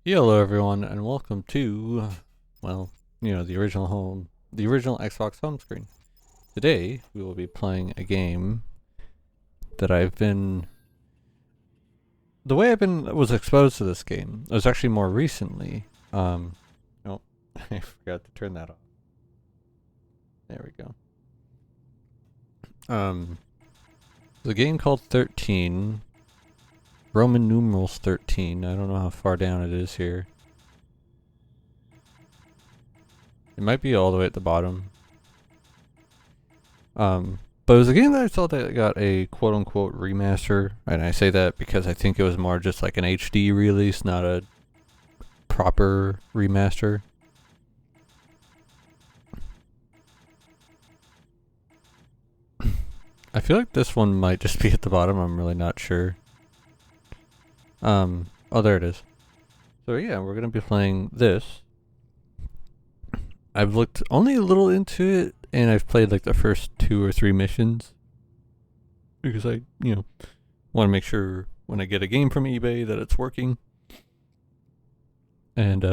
Hello everyone and welcome to, the original Xbox home screen. Today we will be playing a game that the way was exposed to this game was actually more recently. Oh, I forgot to turn that off. There we go. The game called 13, Roman numerals 13. I don't know how far down it is here. It might be all the way at the bottom. But it was a game that I thought that got a quote-unquote remaster, and I say that because I think it was more just like an HD release, not a proper remaster. I feel like this one might just be at the bottom. I'm really not sure. Oh, there it is. So yeah, we're gonna be playing this. I've looked only a little into it, and I've played like the first 2 or 3 missions because I, want to make sure when I get a game from eBay that it's working. And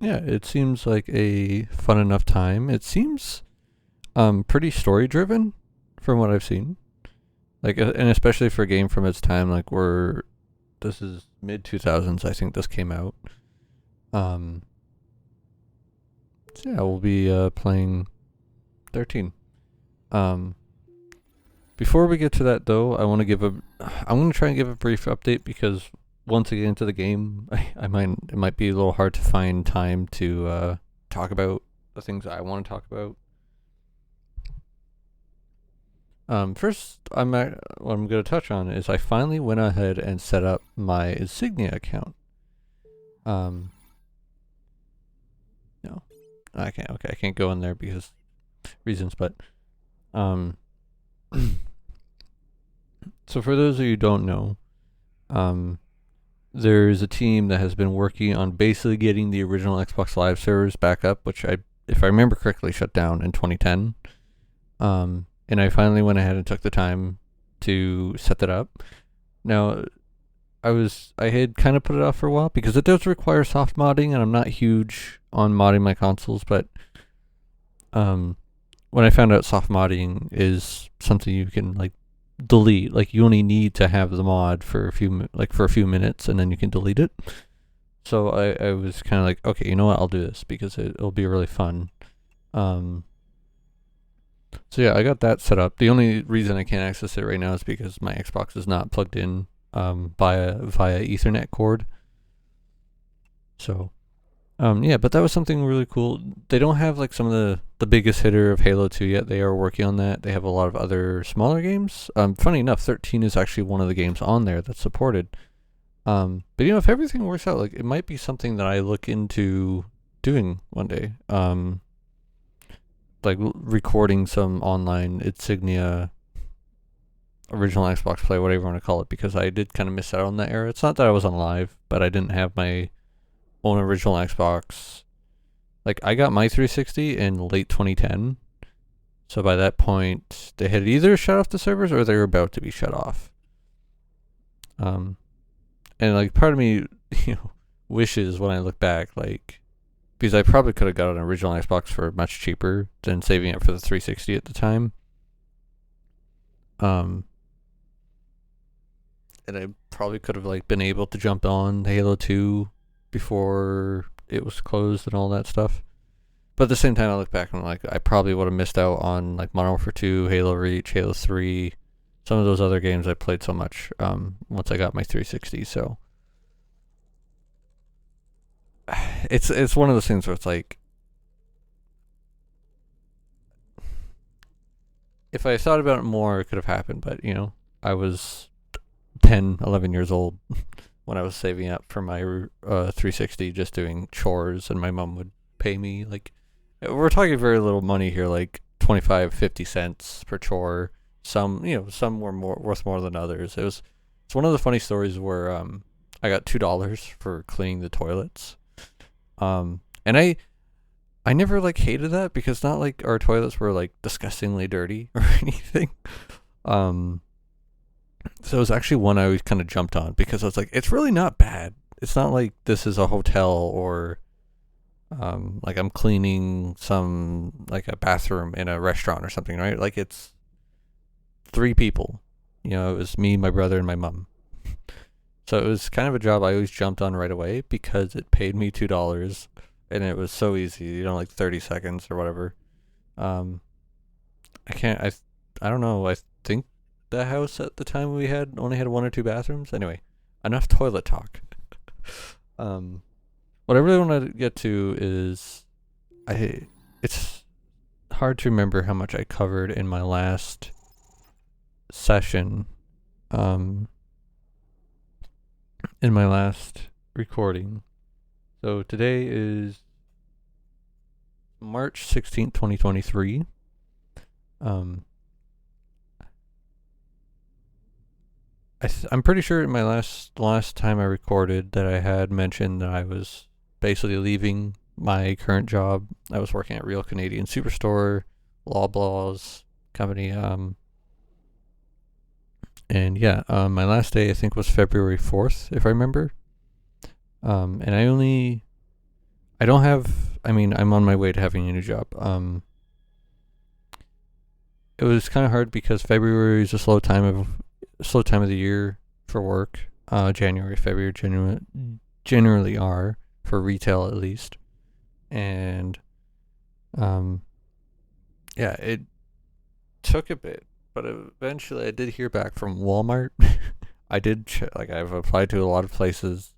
yeah, it seems like a fun enough time. It seems pretty story driven from what I've seen. Like, and especially for a game from its time, like this is mid 2000s, I think this came out. So yeah, we'll be playing 13. Before we get to that though, I'm gonna try and give a brief update because once I get into the game, it might be a little hard to find time to talk about the things I want to talk about. First, what I'm going to touch on is I finally went ahead and set up my Insignia account. No, I can't. Okay, I can't go in there because reasons. But, so for those of you who don't know, there's a team that has been working on basically getting the original Xbox Live servers back up, which if I remember correctly, shut down in 2010. And I finally went ahead and took the time to set that up. Now, I had kind of put it off for a while because it does require soft modding, and I'm not huge on modding my consoles, but when I found out soft modding is something you can like delete, like you only need to have the mod for a few minutes and then you can delete it. So I was kind of like, okay, you know what, I'll do this because it'll be really fun. So yeah, I got that set up. The only reason I can't access it right now is because my Xbox is not plugged in via Ethernet cord. So yeah, but that was something really cool. They don't have like some of the biggest hitter of Halo 2 yet. They are working on that. They have a lot of other smaller games. Funny enough, 13 is actually one of the games on there that's supported. But if everything works out, like it might be something that I look into doing one day. Like recording some online Insignia original Xbox play, whatever you want to call it, because I did kind of miss out on that era. It's not that I was on live, but I didn't have my own original Xbox. Like, I got my 360 in late 2010, so by that point, they had either shut off the servers or they were about to be shut off. And like part of me, wishes when I look back, like, because I probably could have got an original Xbox for much cheaper than saving it for the 360 at the time. And I probably could have like been able to jump on Halo 2 before it was closed and all that stuff. But at the same time, I look back and I'm like, I probably would have missed out on like Modern Warfare 2, Halo Reach, Halo 3, some of those other games I played so much once I got my 360. So it's one of those things where it's like, if I thought about it more, it could have happened. But I was 10, 11 years old when I was saving up for my 360, just doing chores, and my mom would pay me like, we're talking very little money here, like 25, 50 cents per chore. Some were worth more than others. It's one of the funny stories where I got $2 for cleaning the toilets. And I never like hated that because not like our toilets were like disgustingly dirty or anything. So it was actually one I always kind of jumped on because I was like, it's really not bad. it's not like this is a hotel or like I'm cleaning some like a bathroom in a restaurant or something, right? Like it's 3 people. You know, it was me, my brother, and my mom. So it was kind of a job I always jumped on right away because it paid me $2 and it was so easy, you know, like 30 seconds or whatever. Um, I don't know. I think the house at the time we had only had 1 or 2 bathrooms. Anyway, enough toilet talk. What I really want to get to is it's hard to remember how much I covered in my last session, in my last recording. So today is March 16th, 2023. I'm pretty sure in my last time I recorded that I had mentioned that I was basically leaving my current job. I was working at Real Canadian Superstore, Loblaws company. And yeah, my last day I think was February 4th, if I remember. And I don't have. I mean, I'm on my way to having a new job. It was kind of hard because February is a slow time of the year for work. January, February generally are for retail at least, and yeah, it took a bit, but eventually I did hear back from Walmart. I've applied to a lot of places.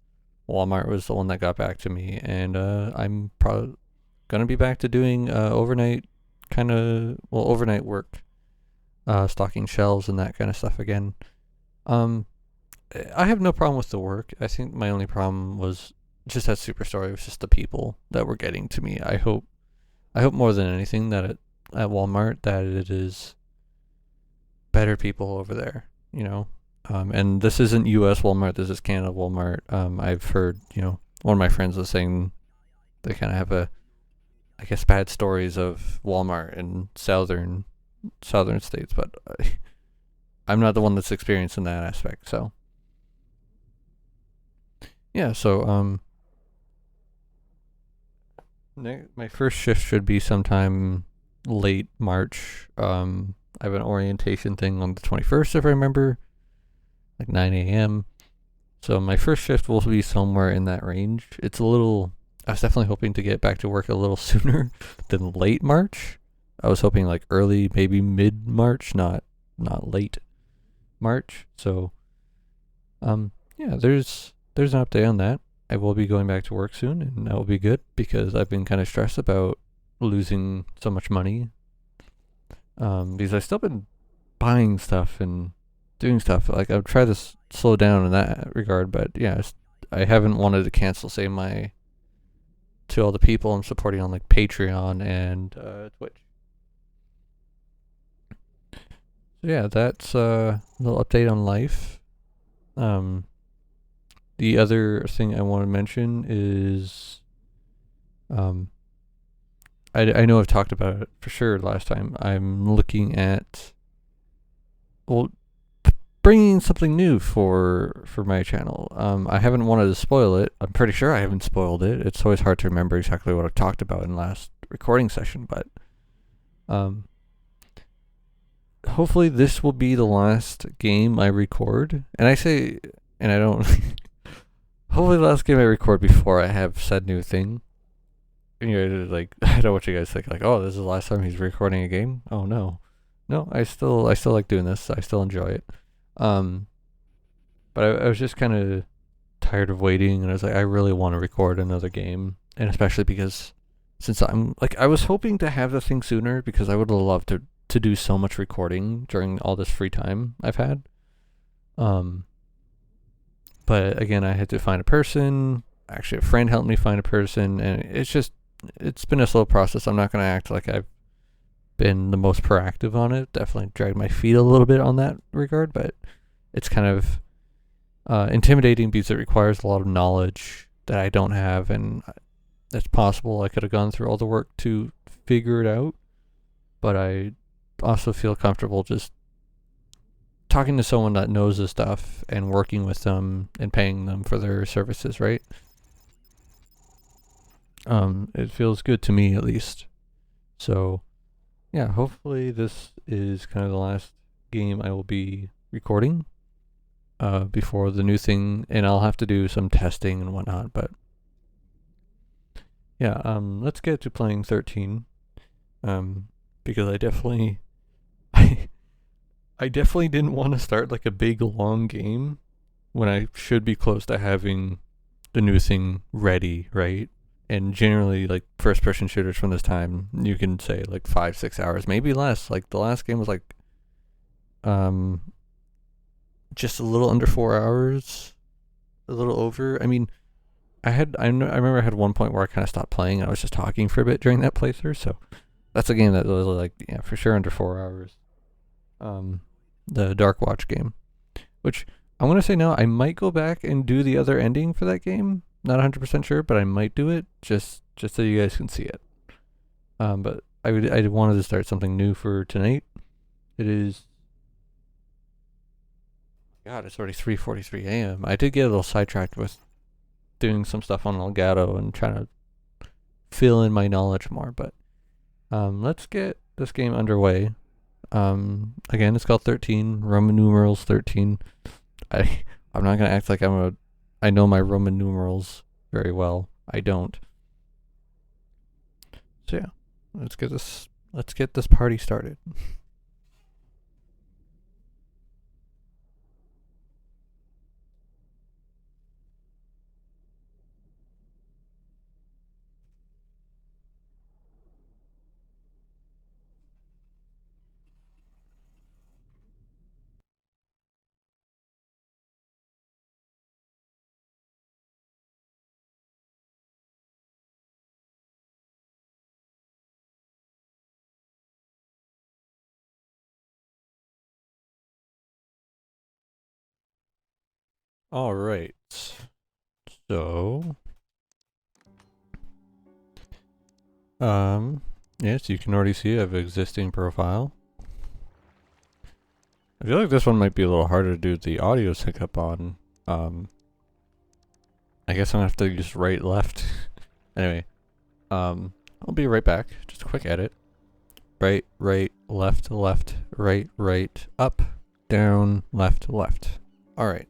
Walmart was the one that got back to me, and I'm probably gonna be back to doing overnight work, stocking shelves and that kind of stuff again. I have no problem with the work. I think my only problem was just at Superstore. It was just the people that were getting to me. I hope more than anything that at Walmart that it is better people over there. You know, and this isn't U.S. Walmart. This is Canada Walmart. I've heard, you know, one of my friends was saying they kind of have I guess, bad stories of Walmart in southern states, but I'm not the one that's experiencing that aspect. So yeah, so my first shift should be sometime late March. I have an orientation thing on the 21st, if I remember, like 9 a.m. So my first shift will be somewhere in that range. I was definitely hoping to get back to work a little sooner than late March. I was hoping like early, maybe mid-March, not late March. So, yeah, there's an update on that. I will be going back to work soon, and that will be good because I've been kind of stressed about losing so much money. Because I've still been buying stuff and doing stuff. Like I've tried to slow down in that regard, but yeah, I haven't wanted to cancel, say, to all the people I'm supporting on like Patreon and Twitch. So yeah, that's a little update on life. The other thing I want to mention is, I know I've talked about it for sure last time. I'm looking at, bringing something new for my channel. I haven't wanted to spoil it. I'm pretty sure I haven't spoiled it. It's always hard to remember exactly what I've talked about in the last recording session, but hopefully this will be the last game I record. And I don't hopefully the last game I record before I have said new thing. And you're like, I don't know what you guys think, like, oh, this is the last time he's recording a game. Oh no, I still like doing this. I still enjoy it. But I was just kind of tired of waiting, and I was like, I really want to record another game, and especially because since I'm like, I was hoping to have the thing sooner because I would have loved to do so much recording during all this free time I've had. But again, I had to find a person. Actually, a friend helped me find a person, and it's been a slow process. I'm not going to act like I've been the most proactive on it. Definitely dragged my feet a little bit on that regard, but it's kind of intimidating because it requires a lot of knowledge that I don't have, and that's possible I could have gone through all the work to figure it out, but I also feel comfortable just talking to someone that knows this stuff and working with them and paying them for their services, right? It feels good to me at least. So, yeah, hopefully this is kind of the last game I will be recording before the new thing, and I'll have to do some testing and whatnot, but yeah, let's get to playing 13, because I definitely I definitely didn't want to start like a big long game when I should be close to having the new thing ready, right? And generally, like first person shooters from this time, you can say like 5-6 hours, maybe less. Like the last game was like just a little under 4 hours, a little over. I mean, I remember I had one point where I kind of stopped playing. I was just talking for a bit during that playthrough, so that's a game that was like, yeah, for sure under 4 hours. The Dark Watch game, which I want to say now I might go back and do the other ending for that game. Not 100% sure, but I might do it just so you guys can see it. But I wanted to start something new for tonight. It is, God, it's already 3:43 a.m. I did get a little sidetracked with doing some stuff on Elgato and trying to fill in my knowledge more, but let's get this game underway. Again, it's called 13, Roman numerals 13. I'm not gonna act like I know my Roman numerals very well. I don't. So yeah, let's get this party started. All right. So, yes, you can already see I have an existing profile. I feel like this one might be a little harder to do the audio sync up on. I guess I'm gonna have to just right, left. Anyway, I'll be right back. Just a quick edit. Right, left, right, up, down, left. All right.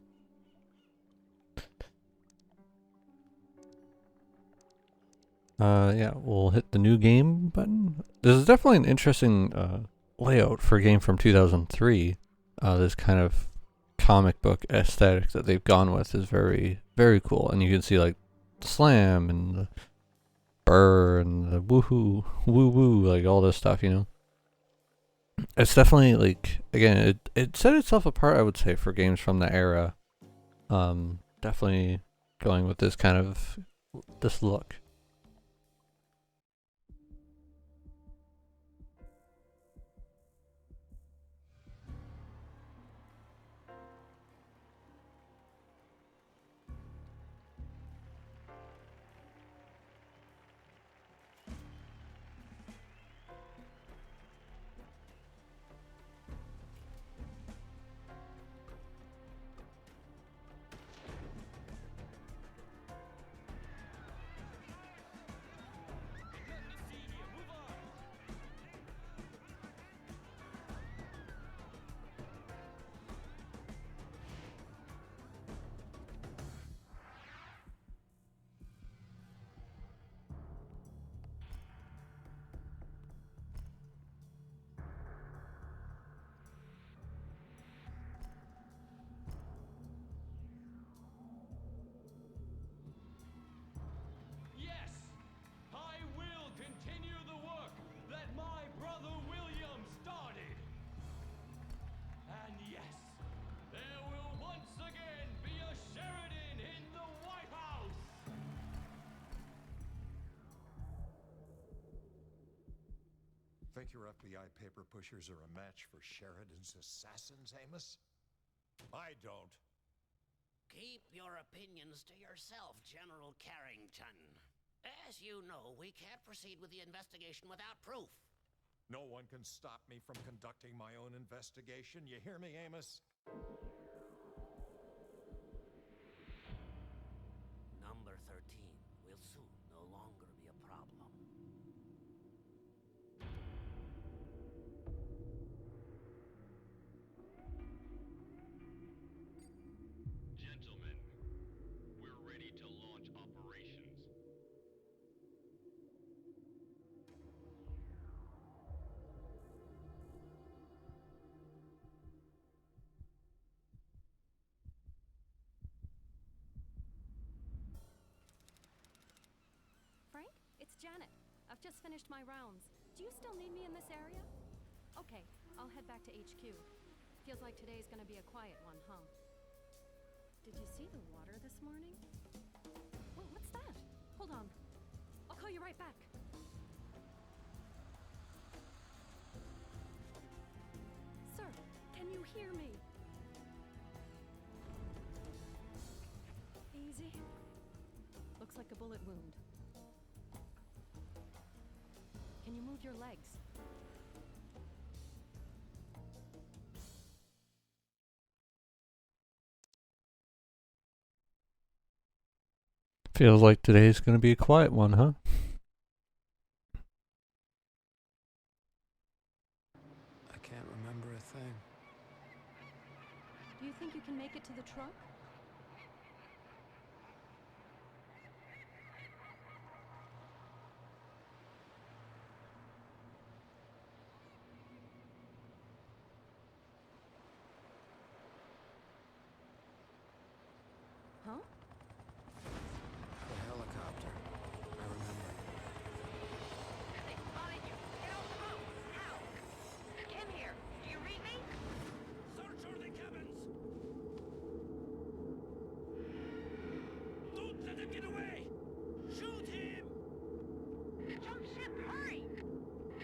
Yeah, we'll hit the new game button. This is definitely an interesting layout for a game from 2003. This kind of comic book aesthetic that they've gone with is very, very cool. And you can see like the slam and the burr and the woohoo, woo woo, like all this stuff, you know. It's definitely like, again, it set itself apart, I would say, for games from the era. Definitely going with this kind of this look. Think your FBI paper pushers are a match for Sheridan's assassins, Amos? I don't. Keep your opinions to yourself, General Carrington. As you know, we can't proceed with the investigation without proof. No one can stop me from conducting my own investigation. You hear me, Amos? Number 13 will soon no longer be a problem. Gentlemen, we're ready to launch operations. Frank, it's Janet. I've just finished my rounds. Do you still need me in this area? Okay, I'll head back to HQ. Feels like today's gonna be a quiet one, huh? Did you see the water this morning? Whoa, what's that? Hold on. I'll call you right back. Sir, can you hear me? Easy. Looks like a bullet wound. Can you move your legs? Feels like today's gonna be a quiet one, huh? I can't remember a thing. Do you think you can make it to the truck? Huh? The helicopter. I remember. They spotted you. Get off the boat. Now. Kim here. Do you read me? Search all the cabins. Don't let him get away. Shoot him. Jump ship. Hurry.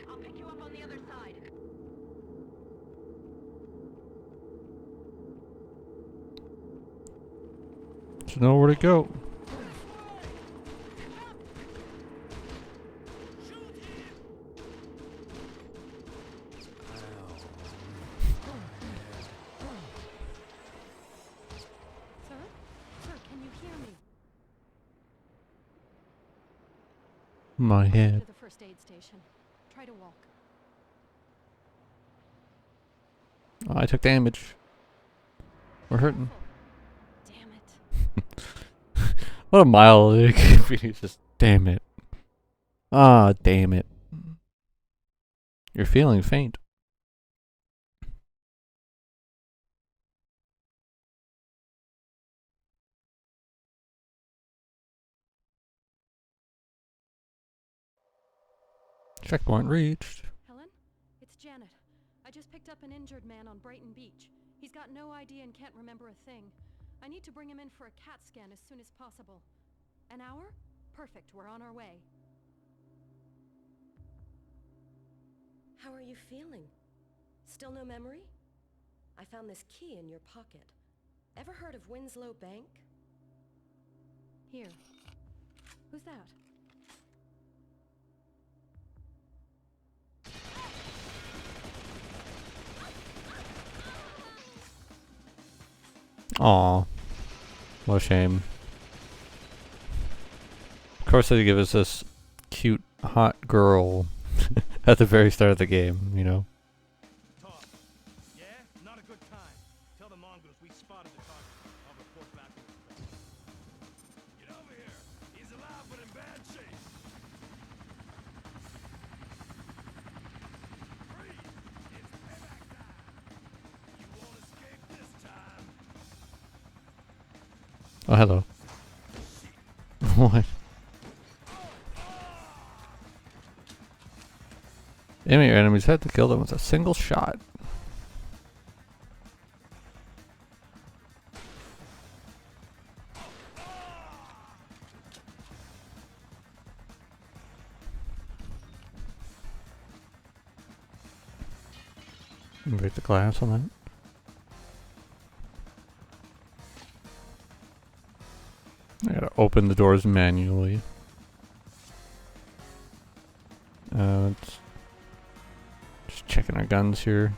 I'll pick you up on the other side. To know where to go. Sir? Sir, can you hear me? My head. To the first aid station. Try to walk. Oh, I took damage. We're hurting. Damn it. What a mild it could be. Just damn it. Ah, damn it. You're feeling faint. Checkpoint reached. Helen? It's Janet. I just picked up an injured man on Brighton Beach. He's got no ID and can't remember a thing. I need to bring him in for a CAT scan as soon as possible. An hour? Perfect, we're on our way. How are you feeling? Still no memory? I found this key in your pocket. Ever heard of Winslow Bank? Here. Who's that? Aw. What a shame. Of course they give us this cute, hot girl at the very start of the game, you know? Talk. Yeah? Not a good time. Tell the Mongols we spotted the target. I'll report back to them. Get over here. He's alive but in bad shape. Freeze! It's payback time. You won't escape this time. Oh, hello. What? Aim at your enemy's head to kill them with a single shot. Break the glass on that. I gotta open the doors manually. It's checking our guns here.